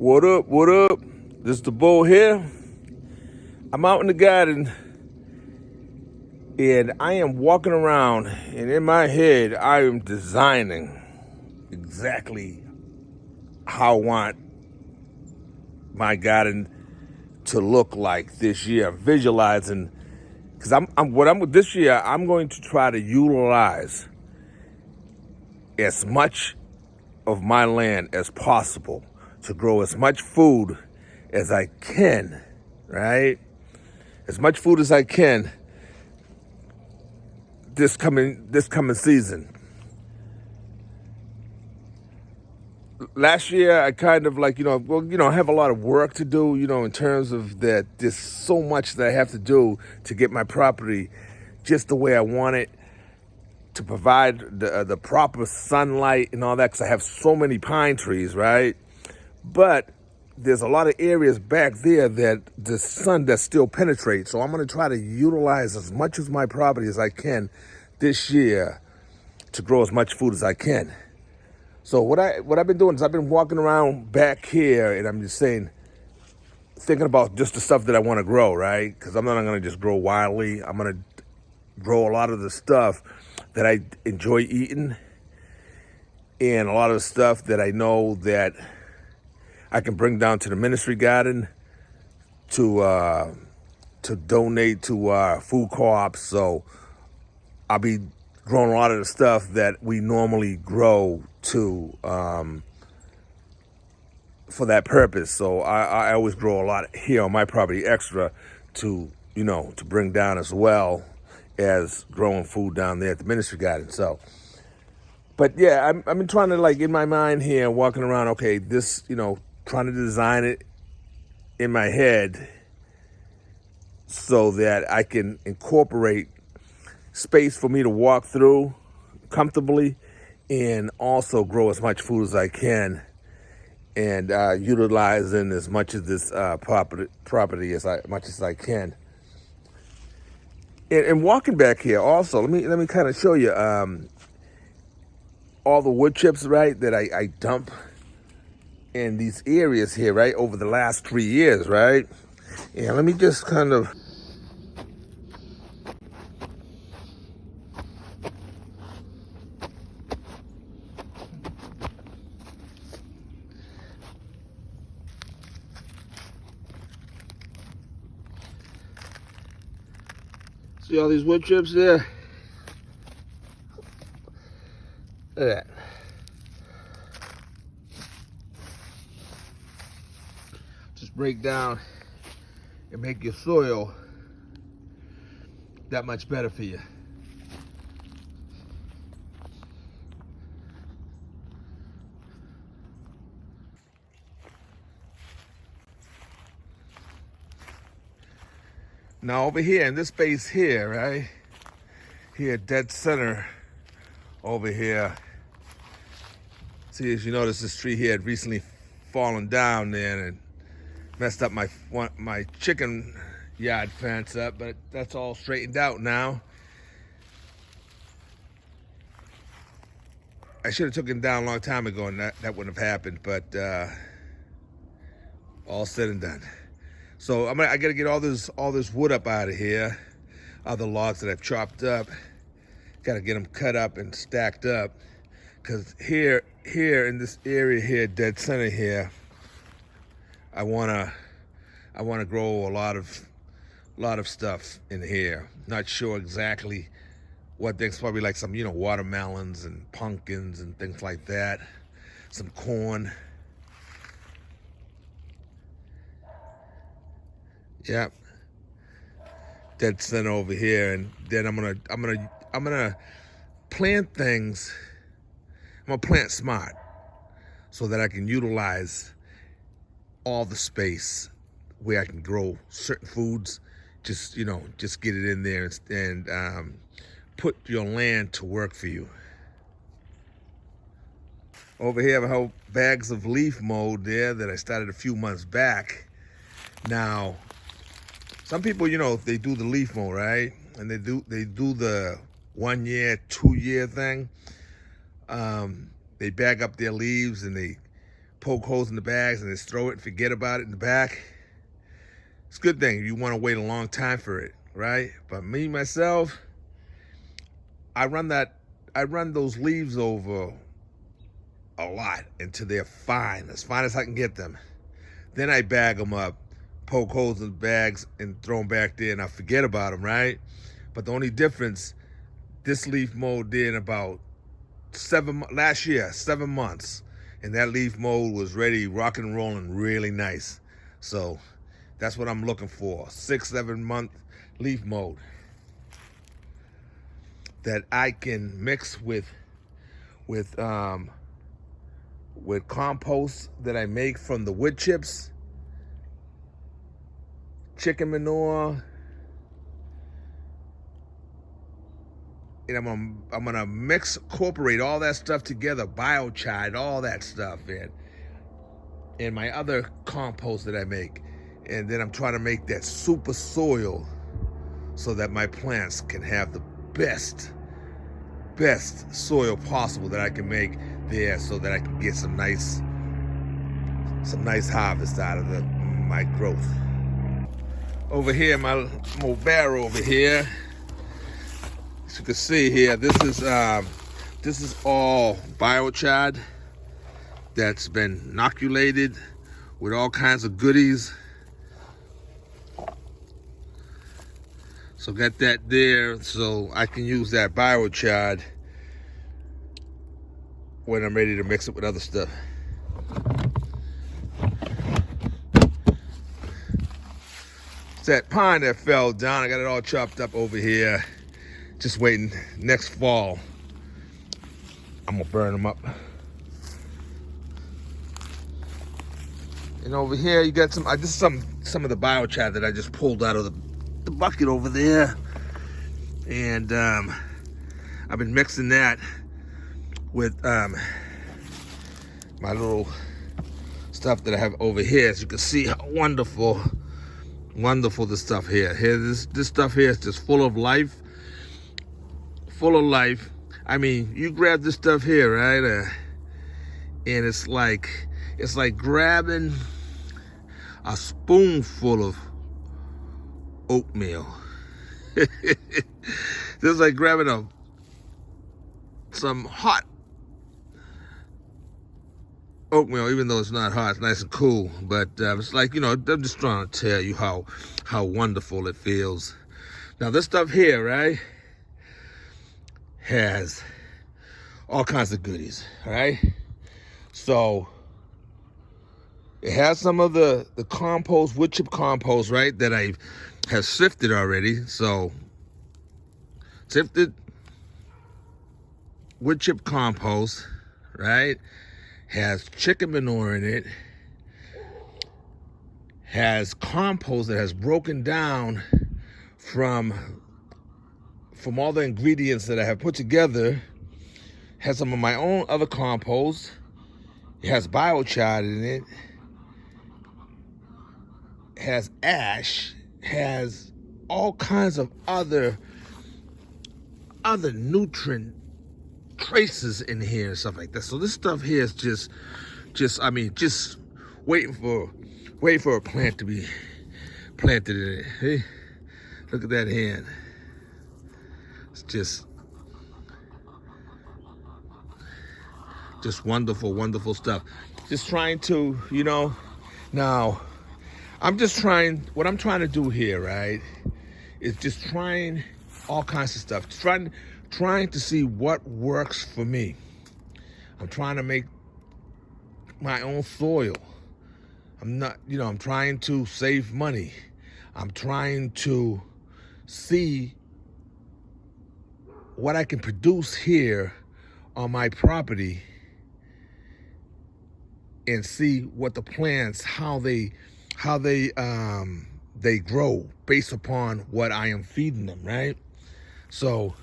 What up, what up? This is the Bull here. I'm out in the garden and I am walking around, and in my head I am designing exactly how I want my garden to look like this year. Visualizing, because this year I'm going to try to utilize as much of my land as possible to grow as much food as I can, right? As much food as I can this coming season. Last year I kind of I have a lot of work to do, in terms of that there's so much that I have to do to get my property just the way I want it, to provide the proper sunlight and all that, because I have so many pine trees, right? But there's a lot of areas back there that the sun that still penetrates. So I'm going to try to utilize as much of my property as I can this year to grow as much food as I can. So what I've been doing is I've been walking around back here, and I'm just thinking about just the stuff that I want to grow, right? Because I'm not going to just grow wildly. I'm going to grow a lot of the stuff that I enjoy eating, and a lot of the stuff that I know that I can bring down to the ministry garden to donate to food co-ops. So I'll be growing a lot of the stuff that we normally grow for that purpose. So I always grow a lot here on my property extra to bring down, as well as growing food down there at the ministry garden. So, but yeah, I've been trying to, in my mind here, walking around, okay, this, trying to design it in my head so that I can incorporate space for me to walk through comfortably, and also grow as much food as I can, and utilizing as much of this property as much as I can. And walking back here also, let me kind of show you all the wood chips, right, that I dump in these areas here, right, over the last 3 years, right? And let me just kind of see all these wood chips there? Look at that. Just break down and make your soil that much better for you. Now over here in this space here, right? Here, dead center over here. See, as you notice, this tree here had recently fallen down there and messed up my chicken yard fence up, but that's all straightened out now. I should have taken it down a long time ago, and that wouldn't have happened, but all said and done. So I gotta get all this wood up out of here, other logs that I've chopped up. Gotta get them cut up and stacked up, because here in this area here, dead center here, I wanna grow a lot of stuff in here. Not sure exactly what things, probably like some watermelons and pumpkins and things like that, some corn. Yep. Dead center over here, and then I'm gonna plant things. I'm gonna plant smart so that I can utilize all the space where I can grow certain foods. Just get it in there and put your land to work for you. Over here I have whole bags of leaf mold there that I started a few months back. Now, some people, they do the leaf mold, right? And they do the 1 year, 2 year thing. They bag up their leaves and they poke holes in the bags and just throw it and forget about it in the back. It's a good thing. You want to wait a long time for it, right? But me, myself, I run those leaves over a lot until they're fine as I can get them. Then I bag them up, poke holes in the bags, and throw them back there, and I forget about them, right? But the only difference, this leaf mold did about last year, 7 months, and that leaf mold was ready, rocking and rolling, really nice. So that's what I'm looking for, 6-7 month leaf mold that I can mix with compost that I make from the wood chips, chicken manure, and I'm gonna incorporate all that stuff together, biochar, all that stuff, and my other compost that I make, and then I'm trying to make that super soil so that my plants can have the best soil possible that I can make there, so that I can get some nice harvest out of my growth. Over here, my little barrel over here, as you can see here, this is all biochar that's been inoculated with all kinds of goodies. So got that there, so I can use that biochar when I'm ready to mix it with other stuff. It's that pine that fell down. I got it all chopped up over here. Just waiting next fall. I'm gonna burn them up. And over here you got some of the biochar that I just pulled out of the bucket over there. And I've been mixing that with my little stuff that I have over here. As you can see how wonderful this stuff here. This stuff here is just full of life. I mean, you grab this stuff here, right? And it's like grabbing a spoonful of oatmeal. It's like grabbing some hot oatmeal, even though it's not hot, it's nice and cool. But it's like, I'm just trying to tell you how wonderful it feels. Now this stuff here, right, has all kinds of goodies, right? So it has some of the compost, wood chip compost, right, that I have sifted already. So sifted wood chip compost, right, has chicken manure in it, has compost that has broken down from all the ingredients that I have put together, has some of my own other compost, it has biochar in it, has ash, has all kinds of other nutrient traces in here and stuff like that. So this stuff here is just waiting for a plant to be planted in it. Hey, look at that hand. It's just wonderful stuff. Just trying to, now what I'm trying to do here, right, is just trying all kinds of stuff. Trying to see what works for me. I'm trying to make my own soil. I'm trying to save money. I'm trying to see what I can produce here on my property and see what the plants, how they grow based upon what I am feeding them, right? So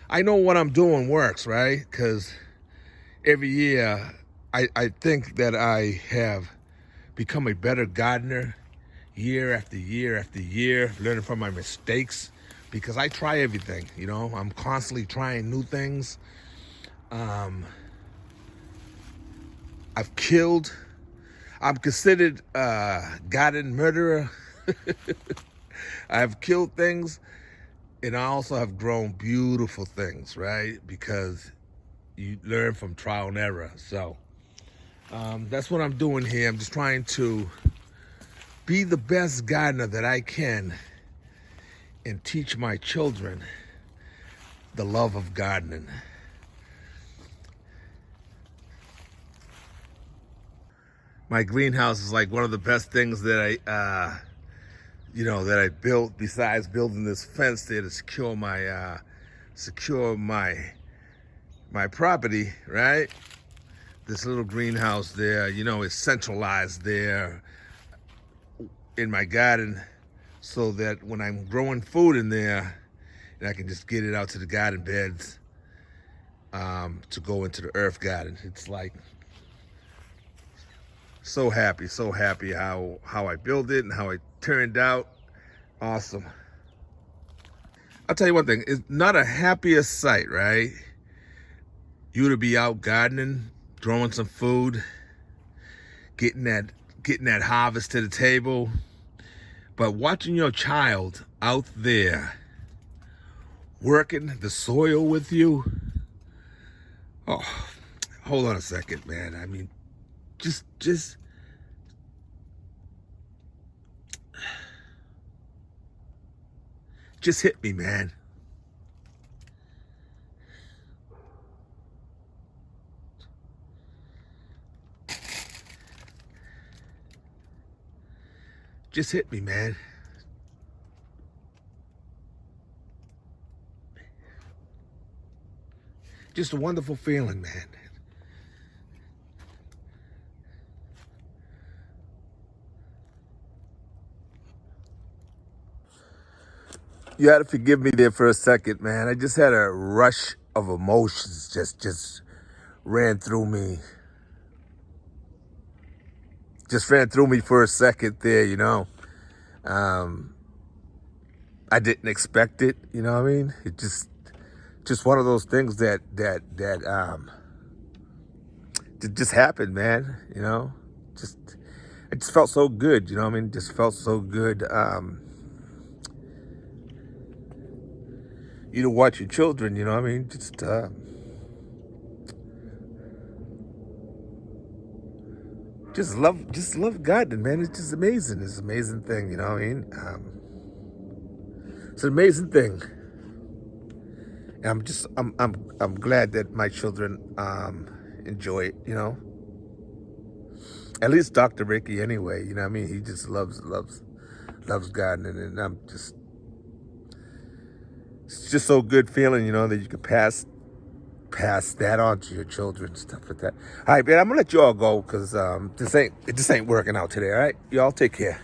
I know what I'm doing works, right? Because every year I think that I have become a better gardener year after year after year, learning from my mistakes, because I try everything, I'm constantly trying new things. I've killed. I'm considered a garden murderer. I've killed things, and I also have grown beautiful things, right? Because you learn from trial and error. So that's what I'm doing here. I'm just trying to be the best gardener that I can and teach my children the love of gardening. My greenhouse is like one of the best things that I built, besides building this fence there to secure my property, right? This little greenhouse there, is centralized there in my garden, so that when I'm growing food in there, and I can just get it out to the garden beds to go into the earth garden. It's like so happy how I built it and how it turned out. Awesome. I'll tell you one thing, it's not a happier sight, right? You to be out gardening, growing some food, getting that harvest to the table, but watching your child out there working the soil with you. Oh, hold on a second, man. I mean, just hit me, man. Just hit me, man. Just a wonderful feeling, man. You had to forgive me there for a second, man. I just had a rush of emotions just ran through me. Just ran through me for a second there. I didn't expect it, you know what I mean? It just one of those things that just happened, man, Just it just felt so good, you know what I mean? Just felt so good. You to watch your children, you know what I mean? Just love gardening, man. It's just amazing. It's an amazing thing, you know what I mean? It's an amazing thing. And I'm glad that my children enjoy it, At least Dr. Ricky anyway, you know what I mean? He just loves gardening, and it's just so good feeling, that you can pass that on to your children, stuff like that. All right, man, I'm gonna let you all go because it just ain't working out today. All right, y'all take care.